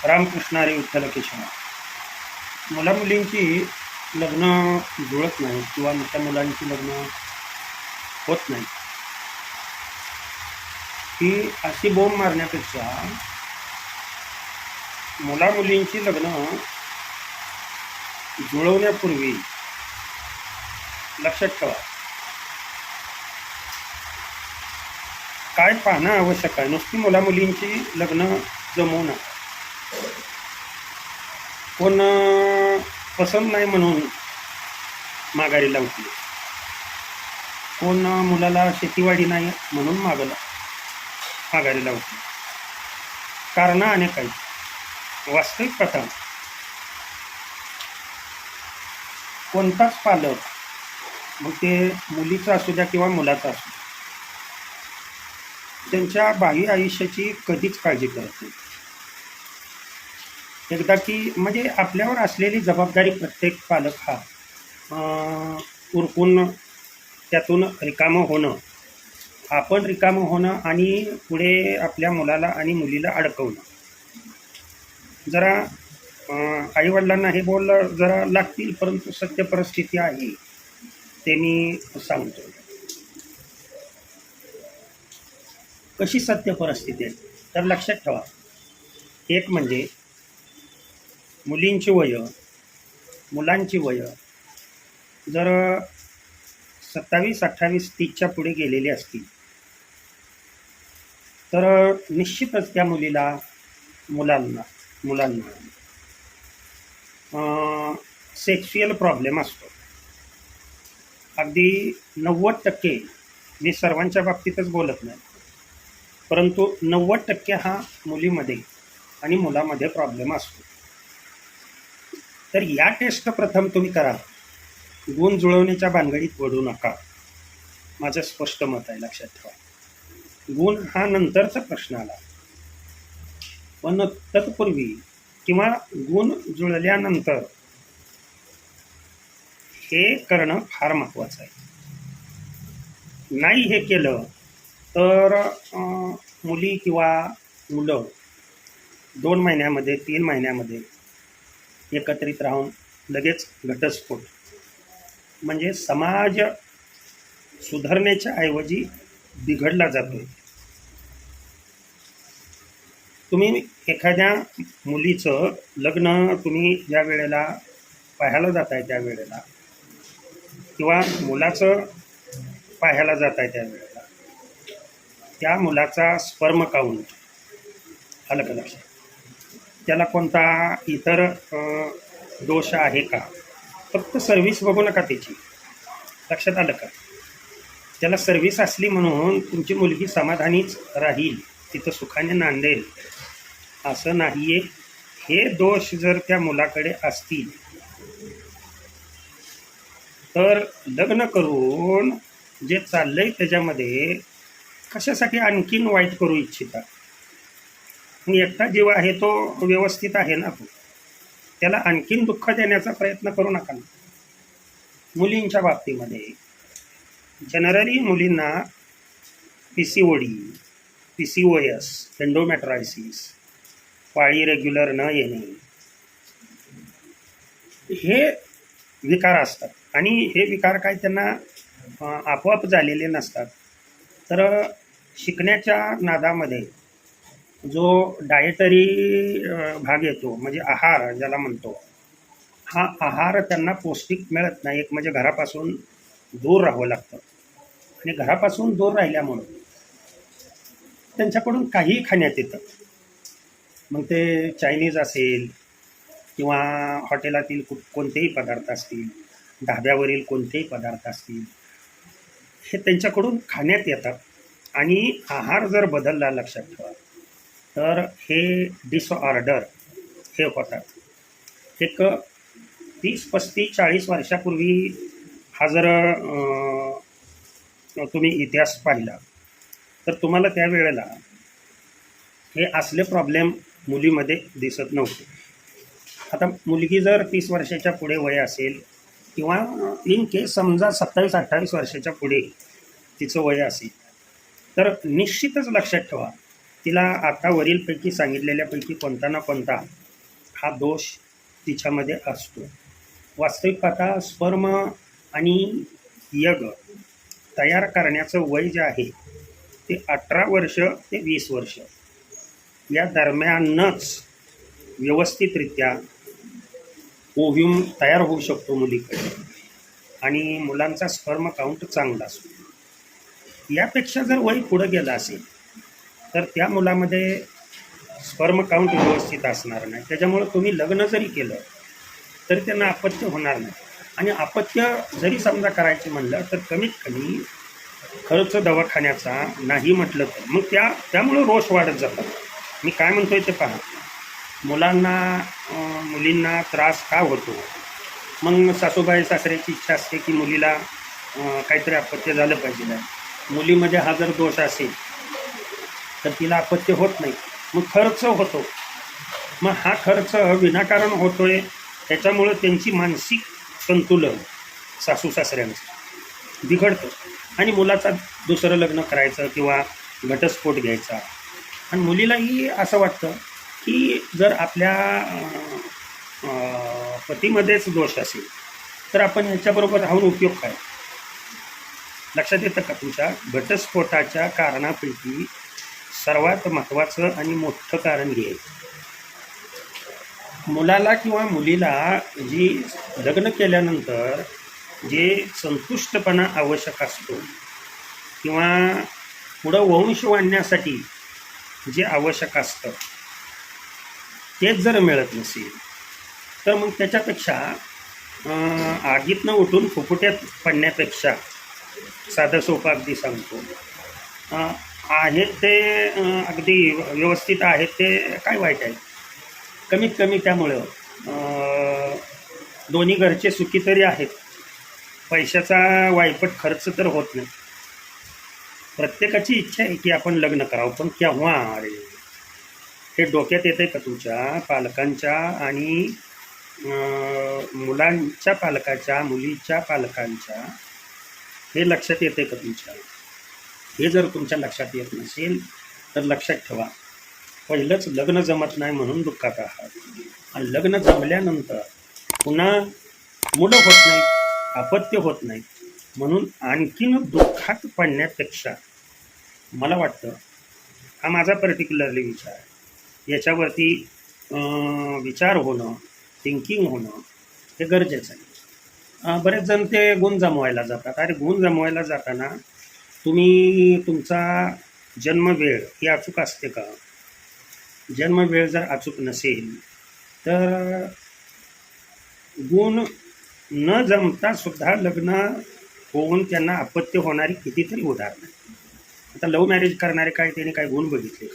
रामकृष्ण हरी विठ्ठल केशव. मुलामुलींची लग्न जुळत नाही किंवा त्या मुलांची लग्न होत नाही, ही अशी बोंब मारण्यापेक्षा मुलामुलींची लग्न जुळवण्यापूर्वी लक्षात ठेवा काय पाहणं आवश्यक आहे. नुसती मुलामुलींची लग्न जमवू नका. कोण पसंत नाही म्हणून माघारी लावते, कोण मुलाला शेतीवाडी नाही म्हणून माघारी लावते. कारणं अनेक आहेत. वास्तविक कथा कोणताच पालक, मग ते मुलीचा असू द्या किंवा मुलाचा असू द्या, त्यांच्या बाह्य आयुष्याची कधीच काळजी करत नाही. एकदा की म्हणजे आपल्यावर असलेली जबाबदारी प्रत्येक पालक हा उरकून त्यातून रिकामं होणं, आपण रिकामं होणं आणि पुढे आपल्या मुलाला आणि मुलीला अडकवणं. जरा आईवडिलांना हे बोललं जरा लागतील, परंतु सत्य परिस्थिती आहे ते मी सांगतो. कशी सत्य परिस्थिती आहे तर लक्षात ठेवा. एक म्हणजे मुलींची वय, मुलांची वय जर 27, 28, 30च्या पुढे गेलेली असतील तर निश्चितच त्या मुलांना सेक्शुअल प्रॉब्लेम असतो. अगदी 90%, मी सर्वांच्या बाबतीतच बोलत नाही, परंतु 90% हा मुलीमध्ये आणि मुलामध्ये प्रॉब्लेम असतो. तर या टेस्ट प्रथम तुम्ही करा. गुण जुळवण्याच्या भानगडीत पडू नका. माझं स्पष्ट मत आहे, लक्षात ठेवा. गुण हा नंतरचा प्रश्न आला, पण तत्पूर्वी किंवा गुण जुळल्यानंतर हे करणं फार महत्त्वाचं आहे. नाही हे केलं तर मुली किंवा मुलं 2 महिन्यामध्ये 3 महिन्यामध्ये एकत्रित राहून लगेच घटस्फोट, म्हणजे समाज सुधारण्याच्या ऐवजी बिघडला जातोय. तुम्ही एखाद्या मुलीचं लग्न तुम्ही ज्या वेळेला पाहायला जाताय त्यावेळेला किंवा मुलाचं पाहायला जाताय त्यावेळेला त्या मुलाचा स्पर्म काउंट आलं का लक्षात? त्याला कोणता इतर दोष आहे का? फक्त सर्व्हिस बघू नका त्याची, लक्षात आलं का? त्याला सर्व्हिस असली म्हणून तुमची मुलगी समाधानीच राहील, तिथं सुखाने नांदेल असं नाही आहे. हे दोष जर त्या मुलाकडे असतील तर लग्न करून जे चाललंय त्याच्यामध्ये कशासाठी आणखीन वाईट करू इच्छिता? एकटा जीव आहे तो व्यवस्थित आहे ना, तो त्याला आणखीन दुःख देण्याचा प्रयत्न करू नका ना. मुलींच्या बाबतीमध्ये जनरली मुलींना PCOD, PCOS, एंडोमेट्रायसिस, पाळी रेग्युलर न येणे हे विकार असतात. आणि हे विकार काय त्यांना आपोआप झालेले नसतात. तर शिकण्याच्या नादामध्ये जो डायटरी भाग येतो, म्हणजे आहार ज्याला म्हणतो, हा आहार त्यांना पौष्टिक मिळत नाही. एक म्हणजे घरापासून दूर राहावं लागतं, आणि घरापासून दूर राहिल्यामुळं त्यांच्याकडून काहीही खाण्यात येतं. मग ते चायनीज असेल किंवा हॉटेलातील कोणतेही पदार्थ असतील, ढाब्यावरील कोणतेही पदार्थ असतील, हे त्यांच्याकडून खाण्यात येतात. आणि आहार जर बदलला, लक्षात ठेवा, तर हे डिसऑर्डर हे होतात. एक 30, 35, 40 वर्षापूर्वी हा जर तुम्ही इतिहास पाहिला तर तुम्हाला त्यावेळेला हे असले प्रॉब्लेम मुलीमध्ये दिसत नव्हते. आता मुलगी जर 30 वर्षाच्या पुढे वय असेल किंवा इन केस समजा 27, 28 वर्षाच्या पुढे तिचं वय असेल तर निश्चितच लक्षात ठेवा तिला आता वरीलपैकी सांगितलेल्यापैकी कोणता ना कोणता हा दोष तिच्यामध्ये असतो. वास्तविक पाहता स्पर्म आणि यग तयार करण्याचं वय जे आहे ते 18 वर्ष ते 20 वर्ष या दरम्यानच व्यवस्थितरित्या ओव्ह्यूम तयार होऊ शकतो मुलीकडे आणि मुलांचा स्पर्म काउंट चांगला असतो. यापेक्षा जर वय पुढं गेलं असेल तर त्या मुलामध्ये स्पर्म काउंट व्यवस्थित असणार नाही. त्याच्यामुळं तुम्ही लग्न जरी केलं तरी त्यांना अपत्य होणार नाही. आणि अपत्य जरी समजा करायचे म्हणलं तर कमीत कमी खर्च दवाखान्याचा नाही म्हटलं तर मग त्यामुळं रोष वाढत जातात. मी काय म्हणतोय ते पहा. मुलींना त्रास का होतो? मग सासूबाई सासऱ्याची इच्छा असते की मुलीला काहीतरी अपत्य झालं पाहिजे. मुलीमध्ये हा जर दोष असेल तर तिला अपत्य होत नाही. मग खर्च होतो. मग हा खर्च विनाकारण होतोय. त्याच्यामुळं त्यांची मानसिक संतुलन सासू सासऱ्यांचं बिघडतं आणि मुलाचा दुसरं लग्न करायचं किंवा घटस्फोट घ्यायचा. आणि मुलीलाही असं वाटतं की जर आपल्या पतीमध्येच दोष असेल तर आपण याच्याबरोबर राहून उपयोग काय? लक्षात येतं का तुमच्या? घटस्फोटाच्या कारणापैकी सर्वात महत्त्वाचं आणि मोठं कारण हे मुलाला किंवा मुलीला जी लग्न केल्यानंतर जे संतुष्टपणा आवश्यक असतो किंवा पुढं वंश वाढण्यासाठी जे आवश्यक असतं तेच जर मिळत नसेल तर मग त्याच्यापेक्षा आगीतनं उठून फुफुट्यात पडण्यापेक्षा साधं सोपं अगदी सांगतो आहेत ते अगदी व्यवस्थित आहेत ते काय वाईट आहे? कमीत कमी त्यामुळं दोन्ही घरचे सुखी तरी आहेत. पैशाचा वायपट खर्च तर होत नाही. प्रत्येकाची इच्छा आहे की आपण लग्न करावं, पण केव्हा? अरे हे डोक्यात येतं आहे का तुमच्या पालकांच्या आणि मुलांच्या पालकाच्या मुलीच्या पालकांच्या? हे लक्षात येतं आहे का तुमच्या? हे जर तुमच्या लक्षात येत नसेल तर लक्षात ठेवा, पहिलंच लग्न जमत नाही म्हणून दुःखात आहात. आणि लग्न जमल्यानंतर पुन्हा मुलं होत नाहीत, अपत्य होत नाहीत म्हणून आणखीन दुःखात पडण्यापेक्षा मला वाटतं, हा माझा पर्टिक्युलरली विचार आहे, याच्यावरती विचार होणं, थिंकिंग होणं हे गरजेचं आहे. बरेच जण ते गुण जमवायला जातात. अरे गुण जमवायला जाताना तुम्ही तुमचा जन्मवेळ ही अचूक असते का? जन्मवेळ जर अचूक नसेल तर गुण न जमता सुद्धा लग्न होऊन त्यांना अपत्य होणारी कितीतरी उदाहरणं. आता लव्ह मॅरेज करणारे काय त्याने काय गुण बघितले?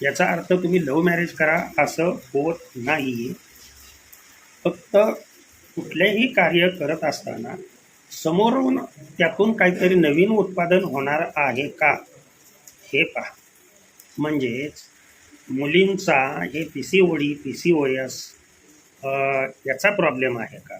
याचा अर्थ तुम्ही लव्ह मॅरेज करा असं होत नाही. फक्त कुठलेही कार्य करत असताना समोरून त्यातून काहीतरी नवीन उत्पादन होणार आहे का हे पहा. म्हणजेच मुलींचा हे PCOS याचा प्रॉब्लेम आहे का?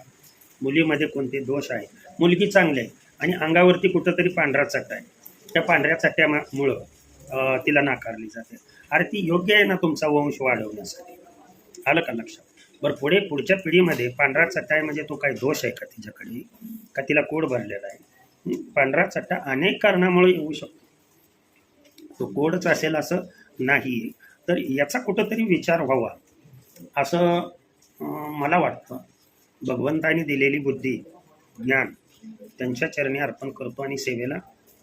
मुलीमध्ये कोणते दोष आहे? मुलगी चांगली आहे आणि अंगावरती कुठंतरी पांढरा चट्टा आहे, त्या पांढऱ्या चट्ट्यामुळं तिला नाकारली जाते. अरे ती योग्य आहे ना तुमचा वंश वाढवण्यासाठी? आलं का लक्षात? बरं पुढच्या पिढीमध्ये पांढरा चट्टा आहे म्हणजे तो काही दोष आहे का तिच्याकडे? का तिला कोड भरलेला आहे? पांढरा चट्टा अनेक कारणामुळे येऊ शकतो, तो कोडच असेल असं नाही. तर याचा कुठंतरी विचार व्हावा असं मला वाटतं. भगवंताने दिलेली बुद्धी ज्ञान त्यांच्या चरणी अर्पण करतो आणि सेवेला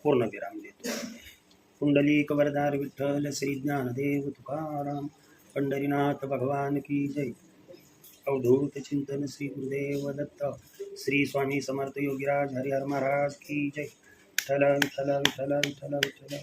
पूर्ण विराम देतो. कुंडलिक वरदार विठ्ठल श्री ज्ञानदेव तुकाराम पंढरीनाथ भगवान की जय. अवधूत चिंतन श्री गुरुदेव दत्त. श्री स्वामी समर्थ योगीराज हरिहर महाराज की जय. विठ्ठल विठ्ठल विठ्ठल विठ्ठल विठ्ठल.